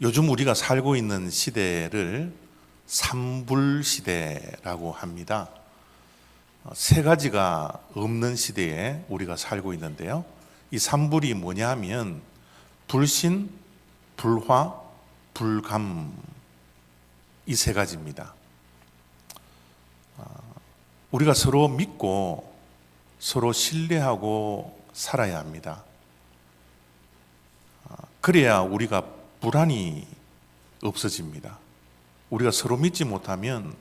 요즘 우리가 살고 있는 시대를 삼불 시대라고 합니다. 세 가지가 없는 시대에 우리가 살고 있는데요. 이 삼불이 뭐냐 하면 불신, 불화, 불감, 이 세 가지입니다. 우리가 서로 믿고 서로 신뢰하고 살아야 합니다. 그래야 우리가 불안이 없어집니다. 우리가 서로 믿지 못하면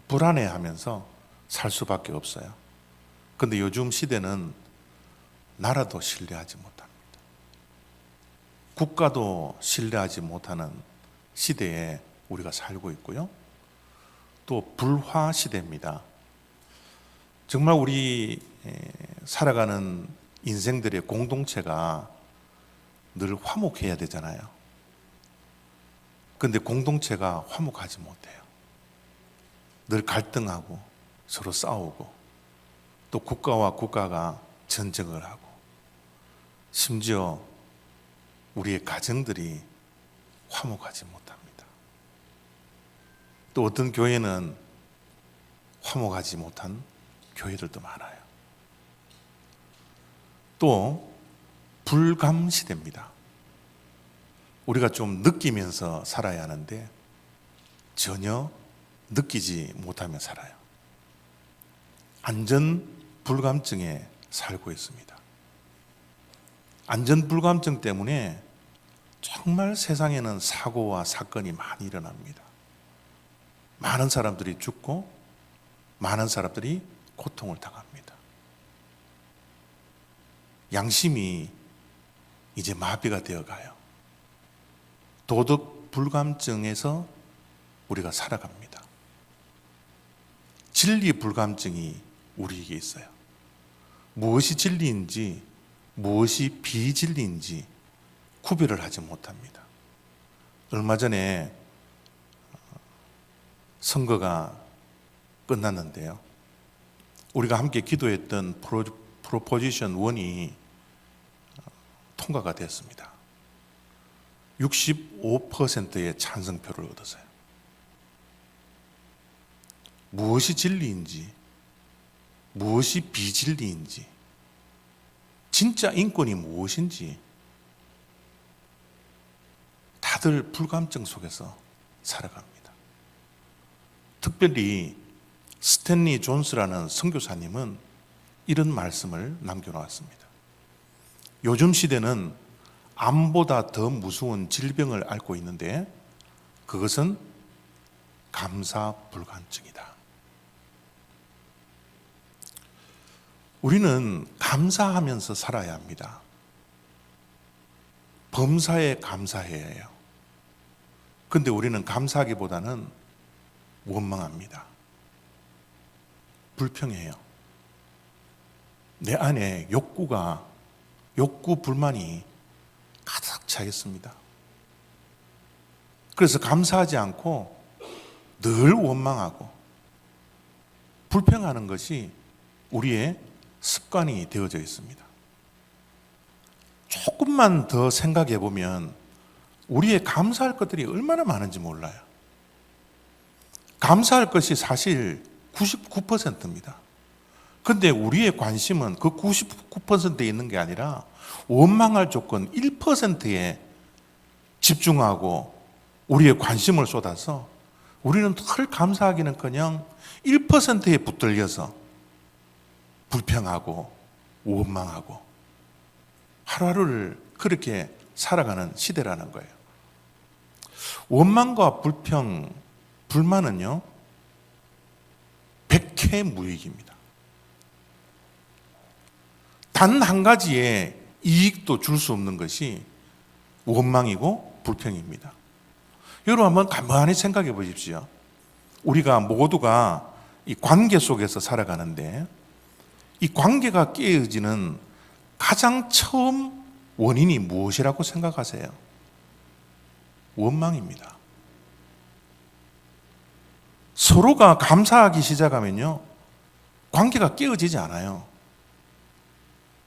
불안해하면서 살 수밖에 없어요. 그런데 요즘 시대는 나라도 신뢰하지 못합니다. 국가도 신뢰하지 못하는 시대에 우리가 살고 있고요. 또 불화 시대입니다. 정말 우리 살아가는 인생들의 공동체가 늘 화목해야 되잖아요. 그런데 공동체가 화목하지 못해요. 늘 갈등하고 서로 싸우고 또 국가와 국가가 전쟁을 하고 심지어 우리의 가정들이 화목하지 못합니다. 또 어떤 교회는 화목하지 못한 교회들도 많아요. 또 불감 시대입니다. 우리가 좀 느끼면서 살아야 하는데 전혀 느끼지 못하며 살아요. 안전 불감증에 살고 있습니다. 안전 불감증 때문에 정말 세상에는 사고와 사건이 많이 일어납니다. 많은 사람들이 죽고 많은 사람들이 고통을 당합니다. 양심이 이제 마비가 되어가요. 도덕 불감증에서 우리가 살아갑니다. 진리 불감증이 우리에게 있어요. 무엇이 진리인지 무엇이 비진리인지 구별을 하지 못합니다. 얼마 전에 선거가 끝났는데요. 우리가 함께 기도했던 프로포지션 1이 통과가 됐습니다. 65%의 찬성표를 얻었어요. 무엇이 진리인지 무엇이 비진리인지 진짜 인권이 무엇인지 다들 불감증 속에서 살아갑니다. 특별히 스탠리 존스라는 선교사님은 이런 말씀을 남겨놓았습니다. 요즘 시대는 암보다 더 무서운 질병을 앓고 있는데 그것은 감사 불감증이다. 우리는 감사하면서 살아야 합니다. 범사에 감사해야 해요. 그런데 우리는 감사하기보다는 원망합니다. 불평해요. 내 안에 욕구 불만이 가득 차 있습니다. 그래서 감사하지 않고 늘 원망하고 불평하는 것이 우리의 습관이 되어져 있습니다. 조금만 더 생각해 보면 우리의 감사할 것들이 얼마나 많은지 몰라요. 감사할 것이 사실 99%입니다. 그런데 우리의 관심은 그 99%에 있는 게 아니라 원망할 조건 1%에 집중하고 우리의 관심을 쏟아서 우리는 덜 감사하기는커녕 1%에 붙들려서 불평하고 원망하고 하루하루를 그렇게 살아가는 시대라는 거예요. 원망과 불평, 불만은요 백해무익입니다. 단 한 가지의 이익도 줄 수 없는 것이 원망이고 불평입니다. 여러분 한번 가만히 생각해 보십시오. 우리가 모두가 이 관계 속에서 살아가는데 이 관계가 깨어지는 가장 처음 원인이 무엇이라고 생각하세요? 원망입니다. 서로가 감사하기 시작하면요 관계가 깨어지지 않아요.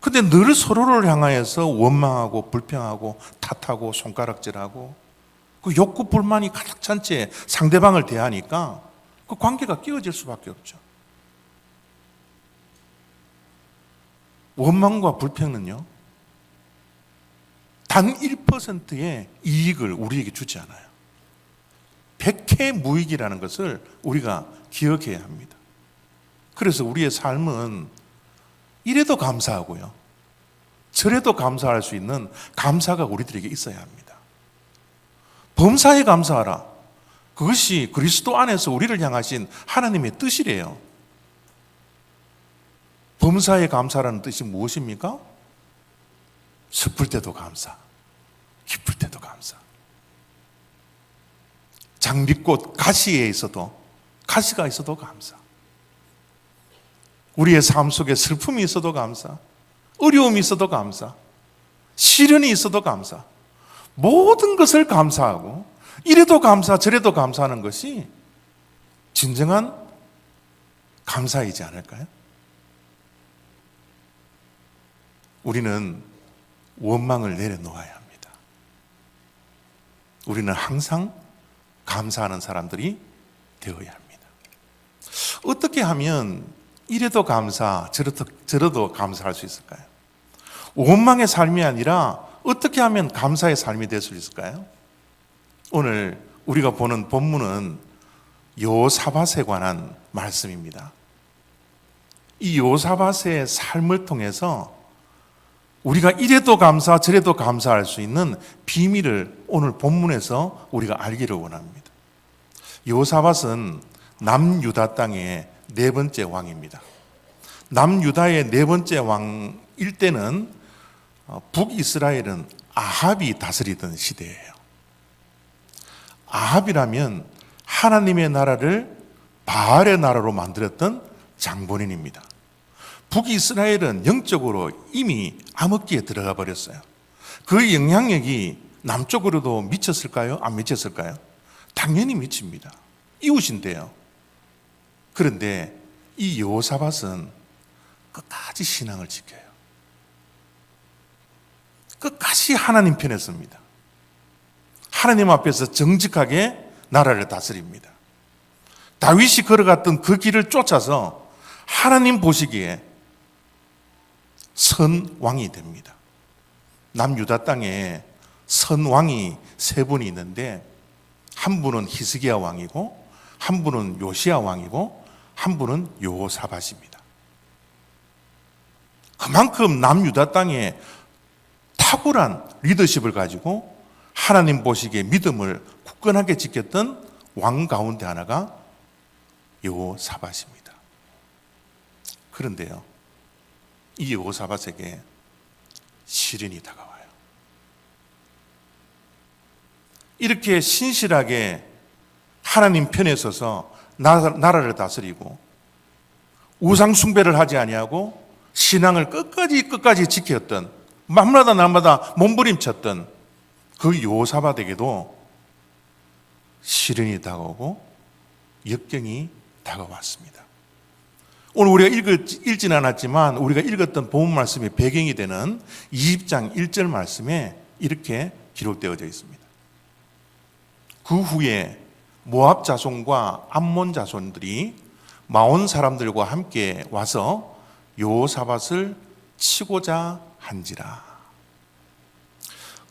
근데 늘 서로를 향하여서 원망하고 불평하고 탓하고 손가락질하고 그 욕구 불만이 가득 찬 채 상대방을 대하니까 그 관계가 끼어질 수밖에 없죠. 원망과 불평은요, 단 1%의 이익을 우리에게 주지 않아요. 백해무익이라는 것을 우리가 기억해야 합니다. 그래서 우리의 삶은 이래도 감사하고요, 저래도 감사할 수 있는 감사가 우리들에게 있어야 합니다. 범사에 감사하라. 그것이 그리스도 안에서 우리를 향하신 하나님의 뜻이래요. 범사에 감사라는 뜻이 무엇입니까? 슬플 때도 감사, 기쁠 때도 감사. 장미꽃 가시에 있어도, 가시가 있어도 감사. 우리의 삶 속에 슬픔이 있어도 감사, 어려움이 있어도 감사, 시련이 있어도 감사. 모든 것을 감사하고 이래도 감사 저래도 감사하는 것이 진정한 감사이지 않을까요? 우리는 원망을 내려놓아야 합니다. 우리는 항상 감사하는 사람들이 되어야 합니다. 어떻게 하면 이래도 감사, 저래도 감사할 수 있을까요? 원망의 삶이 아니라 어떻게 하면 감사의 삶이 될 수 있을까요? 오늘 우리가 보는 본문은 여호사밧에 관한 말씀입니다. 이 여호사밧의 삶을 통해서 우리가 이래도 감사, 저래도 감사할 수 있는 비밀을 오늘 본문에서 우리가 알기를 원합니다. 여호사밧은 남유다 땅의 네 번째 왕입니다. 남유다의 네 번째 왕일 때는 북이스라엘은 아합이 다스리던 시대예요. 아합이라면 하나님의 나라를 바알의 나라로 만들었던 장본인입니다. 북이스라엘은 영적으로 이미 암흑기에 들어가 버렸어요. 그 영향력이 남쪽으로도 미쳤을까요? 안 미쳤을까요? 당연히 미칩니다. 이웃인데요. 그런데 이 여호사밧은 끝까지 신앙을 지켜요. 끝까지 하나님 편에 섭니다. 하나님 앞에서 정직하게 나라를 다스립니다. 다윗이 걸어갔던 그 길을 쫓아서 하나님 보시기에 선왕이 됩니다. 남유다 땅에 선왕이 세 분이 있는데 한 분은 히스기야 왕이고 한 분은 요시야 왕이고 한 분은 여호사밧입니다. 그만큼 남유다 땅에 탁월한 리더십을 가지고 하나님 보시기에 믿음을 굳건하게 지켰던 왕 가운데 하나가 여호사밧입니다. 그런데요, 이 여호사밧에게 시련이 다가와요. 이렇게 신실하게 하나님 편에 서서 나라를 다스리고 우상 숭배를 하지 아니하고 신앙을 끝까지 지켰던, 밤마다 날마다 몸부림쳤던 그 여호사밧에게도 시련이 다가오고 역경이 다가왔습니다. 오늘 우리가 읽지는 않았지만 우리가 읽었던 본문 말씀의 배경이 되는 20장 1절 말씀에 이렇게 기록되어져 있습니다. 그 후에 모압 자손과 암몬 자손들이 마온 사람들과 함께 와서 여호사밧을 치고자 한지라.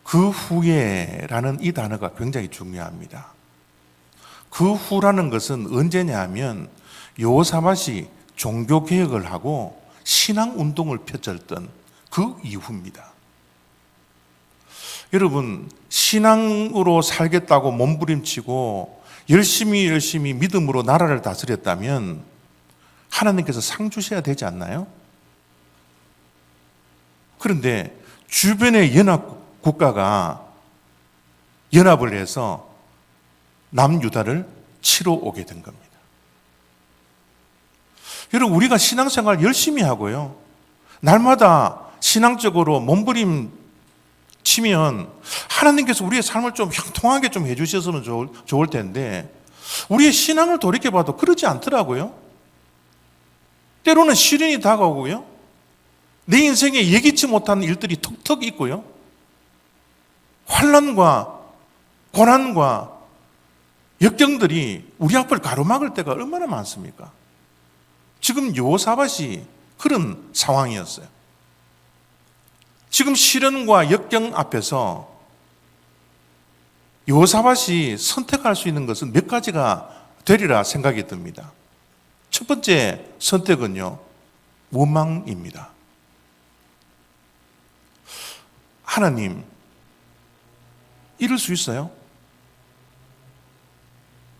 그 후에라는 이 단어가 굉장히 중요합니다. 그 후라는 것은 언제냐 하면 여호사밧이 종교개혁을 하고 신앙운동을 펼쳤던 그 이후입니다. 여러분, 신앙으로 살겠다고 몸부림치고 열심히 믿음으로 나라를 다스렸다면 하나님께서 상 주셔야 되지 않나요? 그런데 주변의 연합 국가가 연합을 해서 남유다를 치러 오게 된 겁니다. 여러분, 우리가 신앙생활 열심히 하고요, 날마다 신앙적으로 몸부림 치면 하나님께서 우리의 삶을 좀 형통하게 좀 해주셨으면 좋을 텐데 우리의 신앙을 돌이켜봐도 그러지 않더라고요. 때로는 시련이 다가오고요, 내 인생에 예기치 못한 일들이 턱턱 있고요. 환난과 고난과 역경들이 우리 앞을 가로막을 때가 얼마나 많습니까? 지금 여호사밧이 그런 상황이었어요. 지금 시련과 역경 앞에서 여호사밧이 선택할 수 있는 것은 몇 가지가 되리라 생각이 듭니다. 첫 번째 선택은요, 원망입니다. 하나님, 이럴 수 있어요?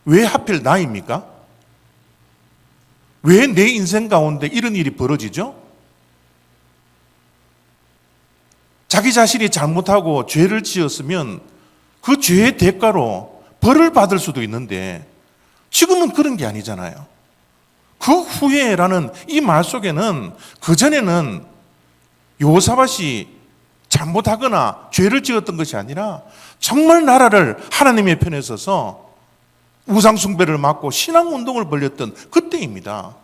왜 하필 나입니까? 왜 내 인생 가운데 이런 일이 벌어지죠? 자기 자신이 잘못하고 죄를 지었으면 그 죄의 대가로 벌을 받을 수도 있는데 지금은 그런 게 아니잖아요. 그 후에라는 이 말 속에는 그전에는 여호사밧이 잘못하거나 죄를 지었던 것이 아니라 정말 나라를 하나님의 편에 서서 우상숭배를 막고 신앙운동을 벌였던 그때입니다.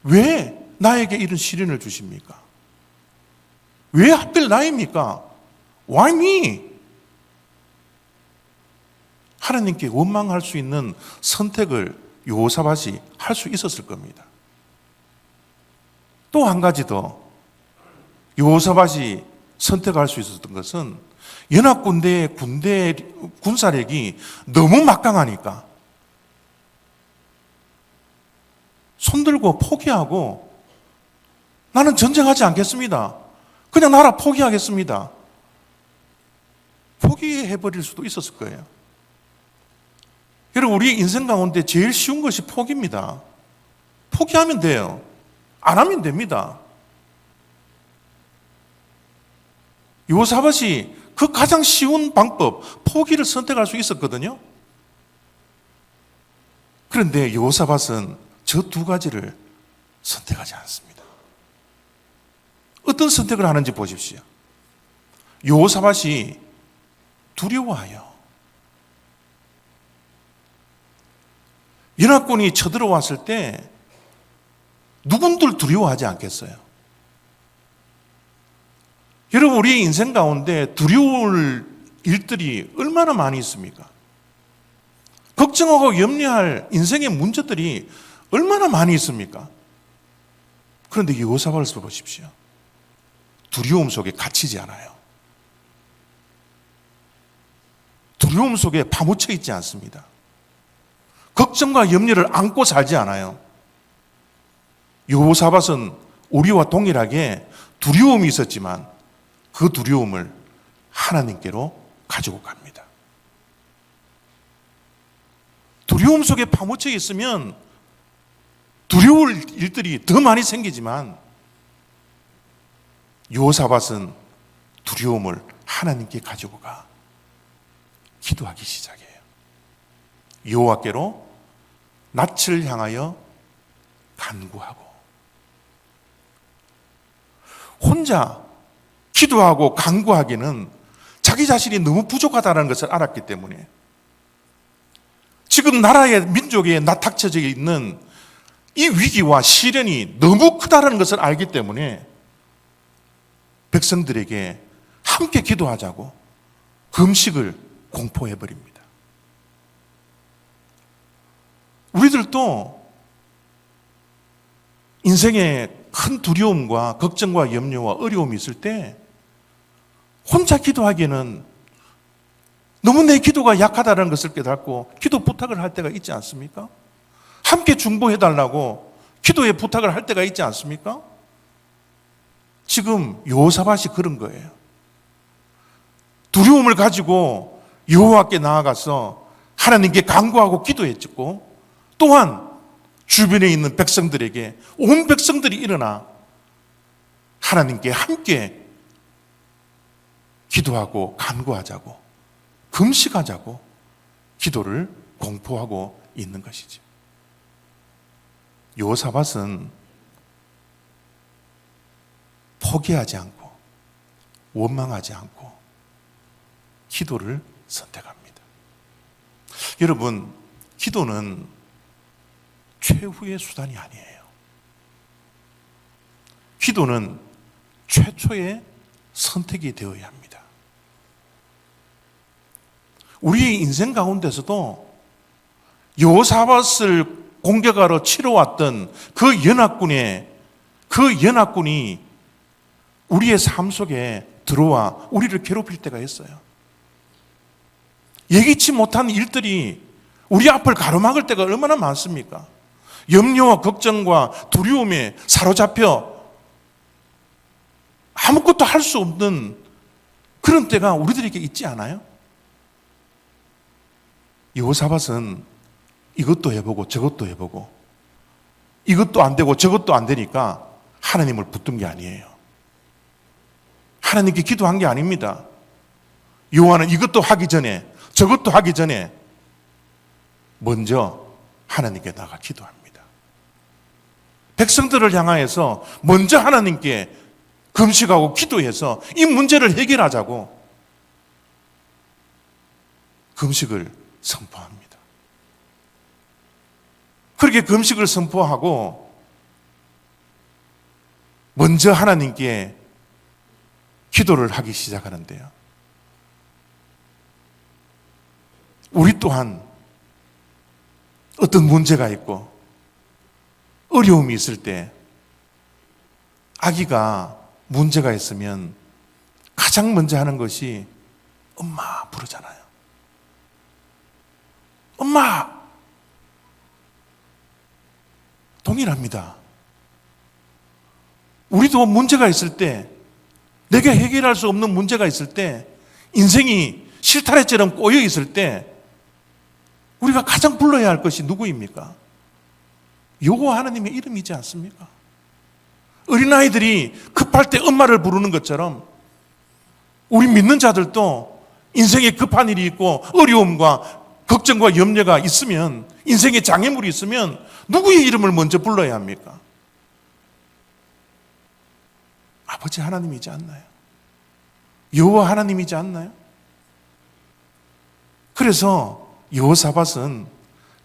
왜 나에게 이런 시련을 주십니까? 왜 하필 나입니까? Why me? 하나님께 원망할 수 있는 선택을 여호사밧이 할 수 있었을 겁니다. 또 한 가지 더 여호사밧이 선택할 수 있었던 것은 연합군대의 군사력이 너무 막강하니까 손들고 포기하고 나는 전쟁하지 않겠습니다. 그냥 나라 포기하겠습니다. 포기해버릴 수도 있었을 거예요. 여러분, 우리 인생 가운데 제일 쉬운 것이 포기입니다. 포기하면 돼요. 안 하면 됩니다. 여호사밧이 그 가장 쉬운 방법, 포기를 선택할 수 있었거든요. 그런데 여호사밧은 저 두 가지를 선택하지 않습니다. 어떤 선택을 하는지 보십시오. 여호사밧이 두려워하여 연합군이 쳐들어왔을 때 누군들 두려워하지 않겠어요? 여러분, 우리 인생 가운데 두려울 일들이 얼마나 많이 있습니까? 걱정하고 염려할 인생의 문제들이 얼마나 많이 있습니까? 그런데 여호사밧을 보십시오. 두려움 속에 갇히지 않아요. 두려움 속에 파묻혀 있지 않습니다. 걱정과 염려를 안고 살지 않아요. 여호사밧은 우리와 동일하게 두려움이 있었지만 그 두려움을 하나님께로 가지고 갑니다. 두려움 속에 파묻혀 있으면 두려울 일들이 더 많이 생기지만 여호사밧은 두려움을 하나님께 가지고 가 기도하기 시작해요. 여호와께로 낯을 향하여 간구하고, 혼자 기도하고 간구하기는 자기 자신이 너무 부족하다는 것을 알았기 때문에, 지금 나라의 민족에 닥쳐져 있는 이 위기와 시련이 너무 크다는 것을 알기 때문에 백성들에게 함께 기도하자고 금식을 공포해버립니다. 우리들도 인생에 큰 두려움과 걱정과 염려와 어려움이 있을 때 혼자 기도하기에는 너무 내 기도가 약하다는 것을 깨닫고 기도 부탁을 할 때가 있지 않습니까? 함께 중보해달라고 기도의 부탁을 할 때가 있지 않습니까? 지금 여호사밧이 그런 거예요. 두려움을 가지고 여호와께 나아가서 하나님께 간구하고 기도했고, 또한 주변에 있는 백성들에게, 온 백성들이 일어나 하나님께 함께 기도하고 간구하자고, 금식하자고 기도를 공포하고 있는 것이죠. 여호사밧은 포기하지 않고 원망하지 않고 기도를 선택합니다. 여러분, 기도는 최후의 수단이 아니에요. 기도는 최초의 선택이 되어야 합니다. 우리의 인생 가운데서도 여호사밧을 공격하러 치러왔던 그 연합군이 우리의 삶 속에 들어와 우리를 괴롭힐 때가 있어요. 예기치 못한 일들이 우리 앞을 가로막을 때가 얼마나 많습니까? 염려와 걱정과 두려움에 사로잡혀 아무것도 할 수 없는 그런 때가 우리들에게 있지 않아요? 여호사밧은 이것도 해보고 저것도 해보고 이것도 안 되고 저것도 안 되니까 하나님을 붙든 게 아니에요. 하나님께 기도한 게 아닙니다. 요한은 이것도 하기 전에 저것도 하기 전에 먼저 하나님께 나가 기도합니다. 백성들을 향하여서 먼저 하나님께 금식하고 기도해서 이 문제를 해결하자고 금식을 선포합니다. 그렇게 금식을 선포하고 먼저 하나님께 기도를 하기 시작하는데요. 우리 또한 어떤 문제가 있고 어려움이 있을 때 아기가 문제가 있으면 가장 먼저 하는 것이 엄마 부르잖아요. 엄마! 동일합니다. 우리도 문제가 있을 때, 내가 해결할 수 없는 문제가 있을 때, 인생이 실타래처럼 꼬여 있을 때 우리가 가장 불러야 할 것이 누구입니까? 여호와 하나님의 이름이지 않습니까? 어린아이들이 급할 때 엄마를 부르는 것처럼 우리 믿는 자들도 인생에 급한 일이 있고 어려움과 걱정과 염려가 있으면, 인생에 장애물이 있으면 누구의 이름을 먼저 불러야 합니까? 아버지 하나님이지 않나요? 여호와 하나님이지 않나요? 그래서 여호사밧은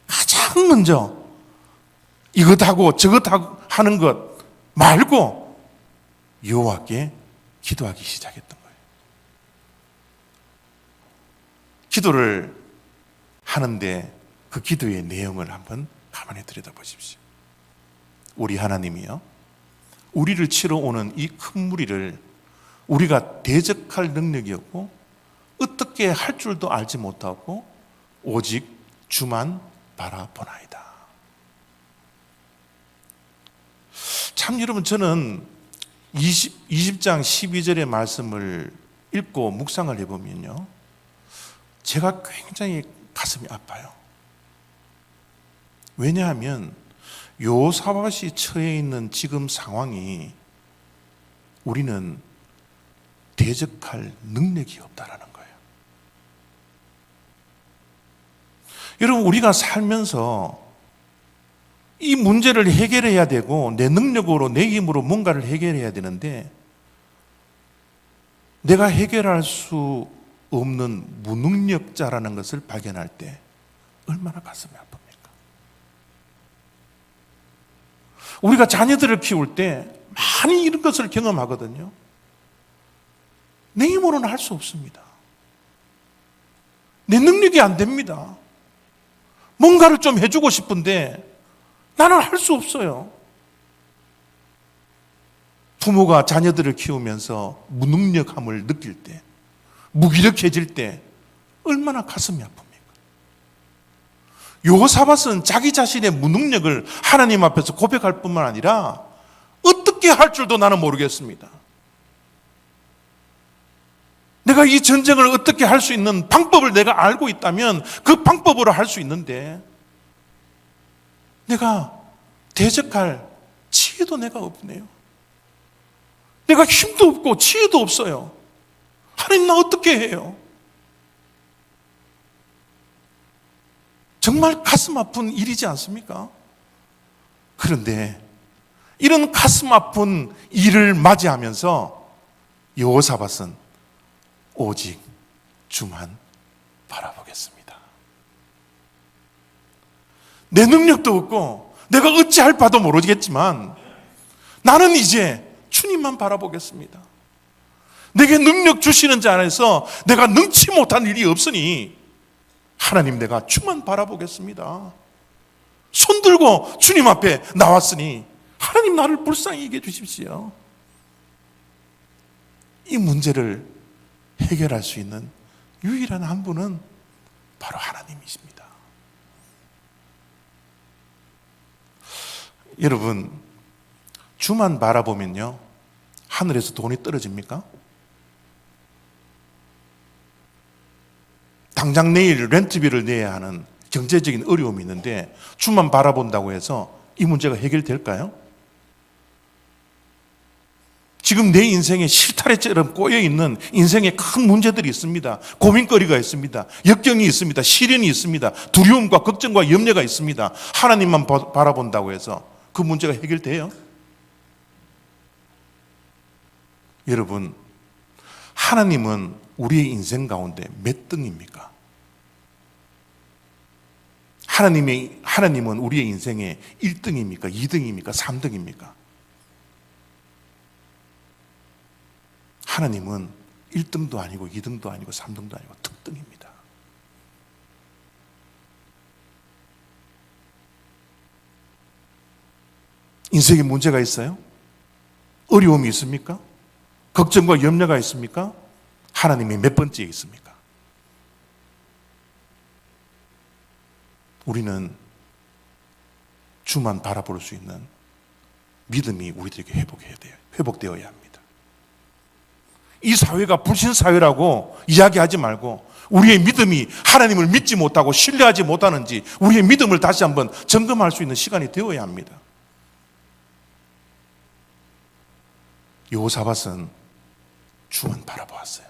가장 먼저 이것하고 저것하고 하는 것 말고 여호와께 기도하기 시작했던 거예요. 기도를 하는데 그 기도의 내용을 한번 가만히 들여다보십시오. 우리 하나님이요, 우리를 치러 오는 이 큰 무리를 우리가 대적할 능력이 없고 어떻게 할 줄도 알지 못하고 오직 주만 바라보나이다. 참 여러분, 저는 20장 12절의 말씀을 읽고 묵상을 해보면요, 제가 굉장히 가슴이 아파요. 왜냐하면 여호사밧이 처해 있는 지금 상황이 우리는 대적할 능력이 없다라는 거예요. 여러분, 우리가 살면서 이 문제를 해결해야 되고 내 능력으로 내 힘으로 뭔가를 해결해야 되는데 내가 해결할 수 없는 무능력자라는 것을 발견할 때 얼마나 가슴이 아픕니까? 우리가 자녀들을 키울 때 많이 이런 것을 경험하거든요. 내 힘으로는 할 수 없습니다. 내 능력이 안 됩니다. 뭔가를 좀 해주고 싶은데 나는 할 수 없어요. 부모가 자녀들을 키우면서 무능력함을 느낄 때, 무기력해질 때 얼마나 가슴이 아픕니까? 여호사밧은 자기 자신의 무능력을 하나님 앞에서 고백할 뿐만 아니라 어떻게 할 줄도 나는 모르겠습니다. 내가 이 전쟁을 어떻게 할 수 있는 방법을 내가 알고 있다면 그 방법으로 할 수 있는데 내가 대적할 지혜도 내가 없네요. 내가 힘도 없고 지혜도 없어요. 하나님, 나 어떻게 해요? 정말 가슴 아픈 일이지 않습니까? 그런데 이런 가슴 아픈 일을 맞이하면서 여호사밧은 오직 주만 바라보겠습니다. 내 능력도 없고 내가 어찌할 바도 모르겠지만 나는 이제 주님만 바라보겠습니다. 내게 능력 주시는 자 안에서 내가 능치 못한 일이 없으니 하나님 내가 주만 바라보겠습니다. 손 들고 주님 앞에 나왔으니 하나님 나를 불쌍히 여겨 주십시오. 이 문제를 해결할 수 있는 유일한 한 분은 바로 하나님이십니다. 여러분, 주만 바라보면요, 하늘에서 돈이 떨어집니까? 당장 내일 렌트비를 내야 하는 경제적인 어려움이 있는데 주만 바라본다고 해서 이 문제가 해결될까요? 지금 내 인생에 실타래처럼 꼬여있는 인생에 큰 문제들이 있습니다. 고민거리가 있습니다. 역경이 있습니다. 시련이 있습니다. 두려움과 걱정과 염려가 있습니다. 하나님만 바라본다고 해서 그 문제가 해결돼요? 여러분, 하나님은 우리의 인생 가운데 몇 등입니까? 하나님은 우리의 인생의 1등입니까? 2등입니까? 3등입니까? 하나님은 1등도 아니고 2등도 아니고 3등도 아니고 특등입니다. 인생에 문제가 있어요? 어려움이 있습니까? 걱정과 염려가 있습니까? 하나님이 몇 번째에 있습니까? 우리는 주만 바라볼 수 있는 믿음이 우리들에게 회복되어야 합니다. 이 사회가 불신사회라고 이야기하지 말고 우리의 믿음이 하나님을 믿지 못하고 신뢰하지 못하는지 우리의 믿음을 다시 한번 점검할 수 있는 시간이 되어야 합니다. 여호사밧은 주만 바라보았어요.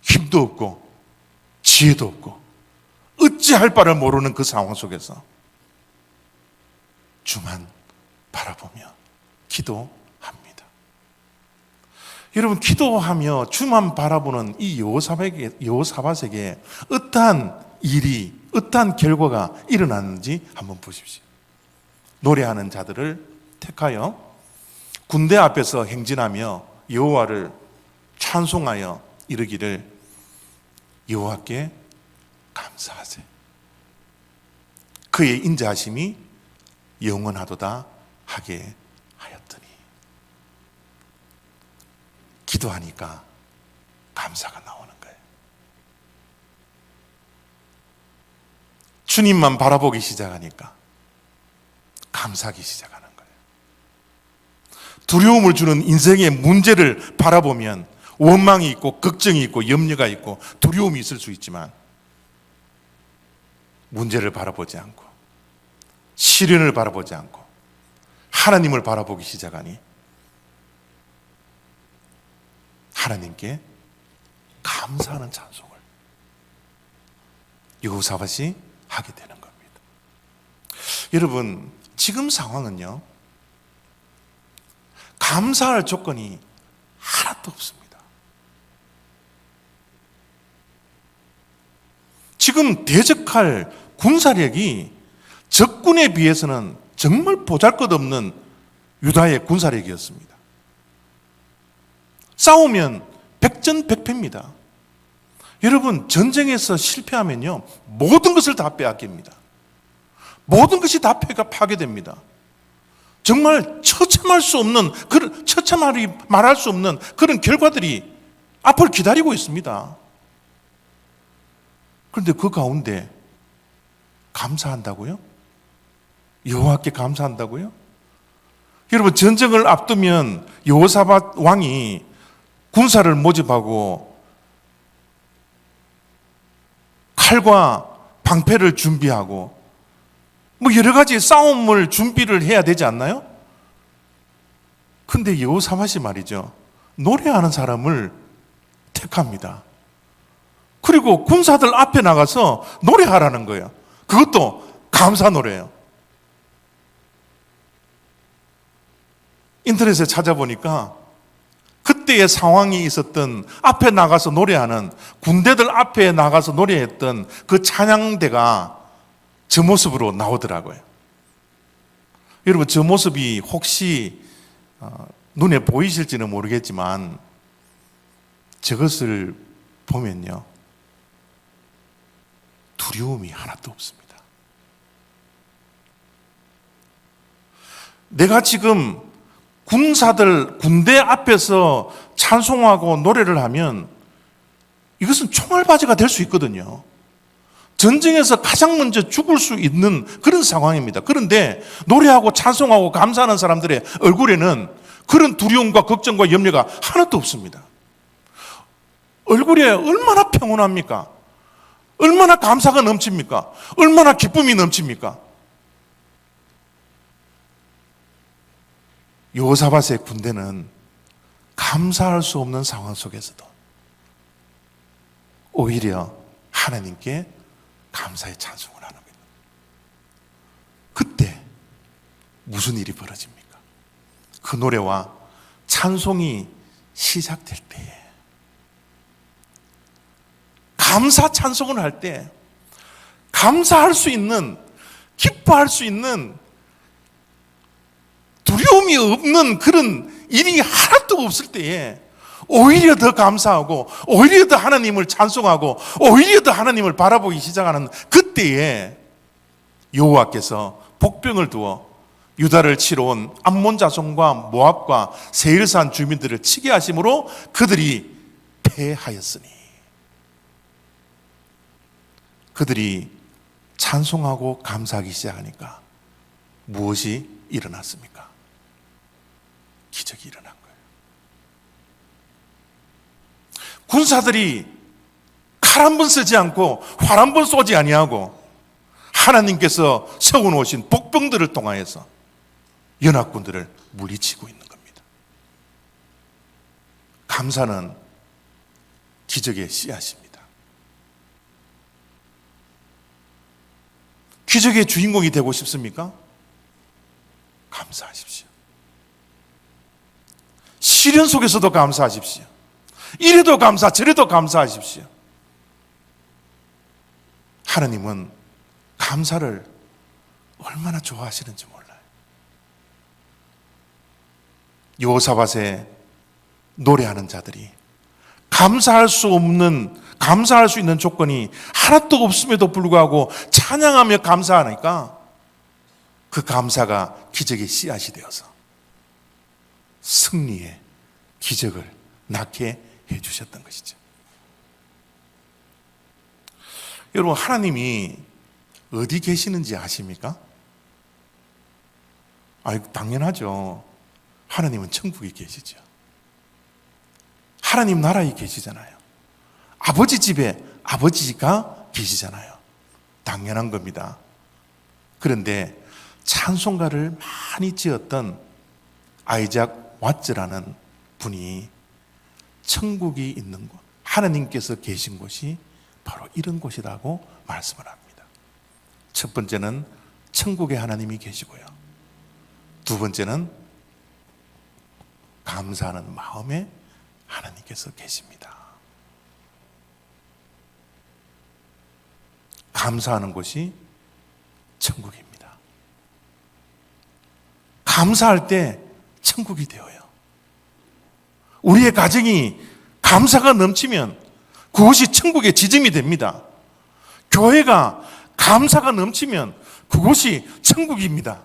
힘도 없고 지혜도 없고 어찌할 바를 모르는 그 상황 속에서 주만 바라보며 기도합니다. 여러분, 기도하며 주만 바라보는 이 여호사밧에게 어떠한 일이, 어떠한 결과가 일어났는지 한번 보십시오. 노래하는 자들을 택하여 군대 앞에서 행진하며 여호와를 찬송하여 이르기를 여호와께 감사하세. 그의 인자하심이 영원하도다 하게 하였더니. 기도하니까 감사가 나오는 거예요. 주님만 바라보기 시작하니까 감사하기 시작하는 거예요. 두려움을 주는 인생의 문제를 바라보면 원망이 있고 걱정이 있고 염려가 있고 두려움이 있을 수 있지만 문제를 바라보지 않고 시련을 바라보지 않고 하나님을 바라보기 시작하니 하나님께 감사하는 찬송을 여호사밧이 하게 되는 겁니다. 여러분, 지금 상황은요, 감사할 조건이 하나도 없습니다. 지금 대적할 군사력이 적군에 비해서는 정말 보잘것없는 유다의 군사력이었습니다. 싸우면 백전백패입니다. 여러분, 전쟁에서 실패하면요, 모든 것을 다 빼앗깁니다. 모든 것이 다 파괴됩니다. 정말 처참할 수 없는, 처참하리 말할 수 없는 그런 결과들이 앞을 기다리고 있습니다. 그런데 그 가운데 감사한다고요? 여호와께 감사한다고요? 여러분, 전쟁을 앞두면 여호사밧 왕이 군사를 모집하고 칼과 방패를 준비하고 뭐 여러 가지 싸움을 준비를 해야 되지 않나요? 근데 여호사밧이 말이죠, 노래하는 사람을 택합니다. 그리고 군사들 앞에 나가서 노래하라는 거예요. 그것도 감사 노래예요. 인터넷에 찾아보니까 그때의 상황이 있었던 앞에 나가서 노래하는, 군대들 앞에 나가서 노래했던 그 찬양대가 저 모습으로 나오더라고요. 여러분, 저 모습이 혹시 눈에 보이실지는 모르겠지만 저것을 보면요, 두려움이 하나도 없습니다. 내가 지금 군사들 군대 앞에서 찬송하고 노래를 하면 이것은 총알바지가 될 수 있거든요. 전쟁에서 가장 먼저 죽을 수 있는 그런 상황입니다. 그런데 노래하고 찬송하고 감사하는 사람들의 얼굴에는 그런 두려움과 걱정과 염려가 하나도 없습니다. 얼굴에 얼마나 평온합니까? 얼마나 감사가 넘칩니까? 얼마나 기쁨이 넘칩니까? 여호사밧의 군대는 감사할 수 없는 상황 속에서도 오히려 하나님께 감사의 찬송을 하는 거예요. 그때 무슨 일이 벌어집니까? 그 노래와 찬송이 시작될 때에, 감사 찬송을 할 때 감사할 수 있는, 기뻐할 수 있는, 두려움이 없는 그런 일이 하나도 없을 때에 오히려 더 감사하고 오히려 더 하나님을 찬송하고 오히려 더 하나님을 바라보기 시작하는 그때에 여호와께서 복병을 두어 유다를 치러 온 암몬 자손과 모압과 세일산 주민들을 치게 하심으로 그들이 패하였으니, 그들이 찬송하고 감사하기 시작하니까 무엇이 일어났습니까? 기적이 일어난 거예요. 군사들이 칼 한 번 쓰지 않고 활 한 번 쏘지 아니하고 하나님께서 세워놓으신 복병들을 통하여서 연합군들을 물리치고 있는 겁니다. 감사는 기적의 씨앗입니다. 기적의 주인공이 되고 싶습니까? 감사하십시오. 시련 속에서도 감사하십시오. 이래도 감사, 저래도 감사하십시오. 하나님은 감사를 얼마나 좋아하시는지 몰라요. 여호사밧에 노래하는 자들이 감사할 수 있는 조건이 하나도 없음에도 불구하고 찬양하며 감사하니까 그 감사가 기적의 씨앗이 되어서 승리의 기적을 낳게 해주셨던 것이죠. 여러분, 하나님이 어디 계시는지 아십니까? 당연하죠. 하나님은 천국에 계시죠. 하나님 나라에 계시잖아요. 아버지 집에 아버지가 계시잖아요. 당연한 겁니다. 그런데 찬송가를 많이 지었던 아이작 왓츠라는 분이 천국이 있는 곳, 하나님께서 계신 곳이 바로 이런 곳이라고 말씀을 합니다. 첫 번째는 천국에 하나님이 계시고요, 두 번째는 감사하는 마음에 하나님께서 계십니다. 감사하는 곳이 천국입니다. 감사할 때 천국이 되어요. 우리의 가정이 감사가 넘치면 그곳이 천국의 지점이 됩니다. 교회가 감사가 넘치면 그곳이 천국입니다.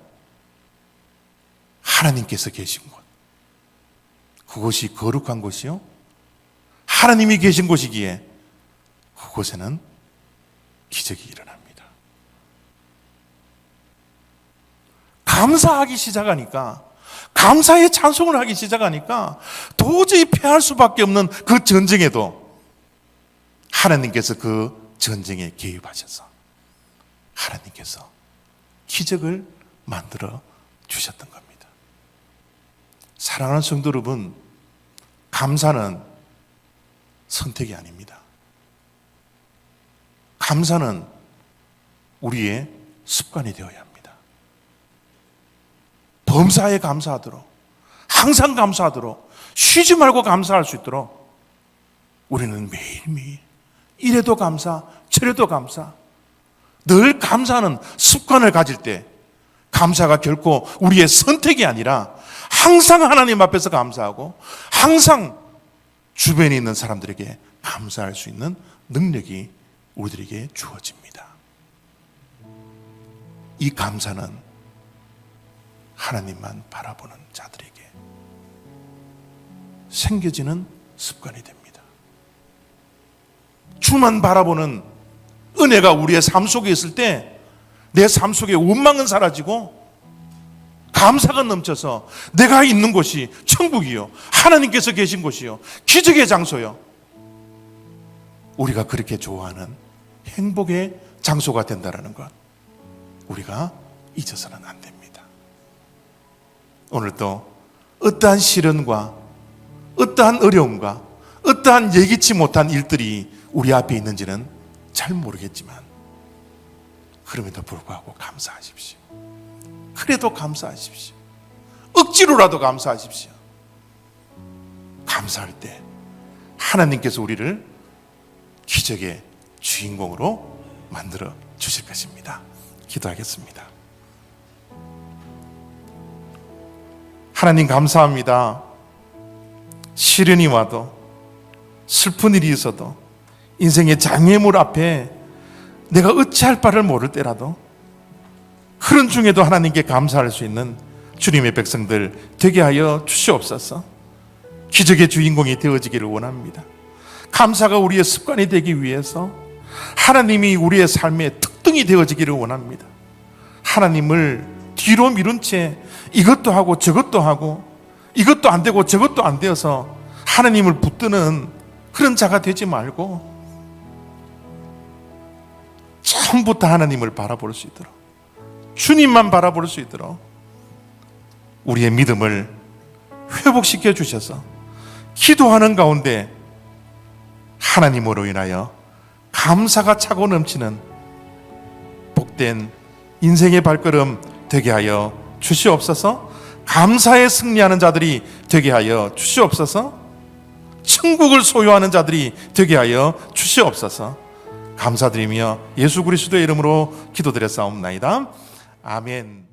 하나님께서 계신 곳, 그곳이 거룩한 곳이요, 하나님이 계신 곳이기에 그곳에는 기적이 일어납니다. 감사하기 시작하니까, 감사의 찬송을 하기 시작하니까 도저히 패할 수밖에 없는 그 전쟁에도 하나님께서 그 전쟁에 개입하셔서 하나님께서 기적을 만들어 주셨던 겁니다. 사랑하는 성도 여러분, 감사는 선택이 아닙니다. 감사는 우리의 습관이 되어야 합니다. 범사에 감사하도록, 항상 감사하도록, 쉬지 말고 감사할 수 있도록 우리는 매일매일 이래도 감사, 저래도 감사, 늘 감사하는 습관을 가질 때 감사가 결코 우리의 선택이 아니라 항상 하나님 앞에서 감사하고 항상 주변에 있는 사람들에게 감사할 수 있는 능력이 우리들에게 주어집니다. 이 감사는 하나님만 바라보는 자들에게 생겨지는 습관이 됩니다. 주만 바라보는 은혜가 우리의 삶 속에 있을 때 내 삶 속에 원망은 사라지고 감사가 넘쳐서 내가 있는 곳이 천국이요, 하나님께서 계신 곳이요, 기적의 장소요, 우리가 그렇게 좋아하는 행복의 장소가 된다는 것 우리가 잊어서는 안 됩니다. 오늘도 어떠한 시련과 어떠한 어려움과 어떠한 예기치 못한 일들이 우리 앞에 있는지는 잘 모르겠지만 그럼에도 불구하고 감사하십시오. 그래도 감사하십시오. 억지로라도 감사하십시오. 감사할 때 하나님께서 우리를 기적의 주인공으로 만들어 주실 것입니다. 기도하겠습니다. 하나님 감사합니다. 시련이 와도 슬픈 일이 있어도 인생의 장애물 앞에 내가 어찌할 바를 모를 때라도 그런 중에도 하나님께 감사할 수 있는 주님의 백성들 되게 하여 주시옵소서. 기적의 주인공이 되어지기를 원합니다. 감사가 우리의 습관이 되기 위해서 하나님이 우리의 삶의 특등이 되어지기를 원합니다. 하나님을 뒤로 미룬 채 이것도 하고 저것도 하고 이것도 안 되고 저것도 안 되어서 하나님을 붙드는 그런 자가 되지 말고 처음부터 하나님을 바라볼 수 있도록, 주님만 바라볼 수 있도록 우리의 믿음을 회복시켜 주셔서 기도하는 가운데 하나님으로 인하여 감사가 차고 넘치는 복된 인생의 발걸음 되게 하여 주시옵소서. 감사에 승리하는 자들이 되게 하여 주시옵소서. 천국을 소유하는 자들이 되게 하여 주시옵소서. 감사드리며 예수 그리스도의 이름으로 기도드렸사옵나이다. 아멘.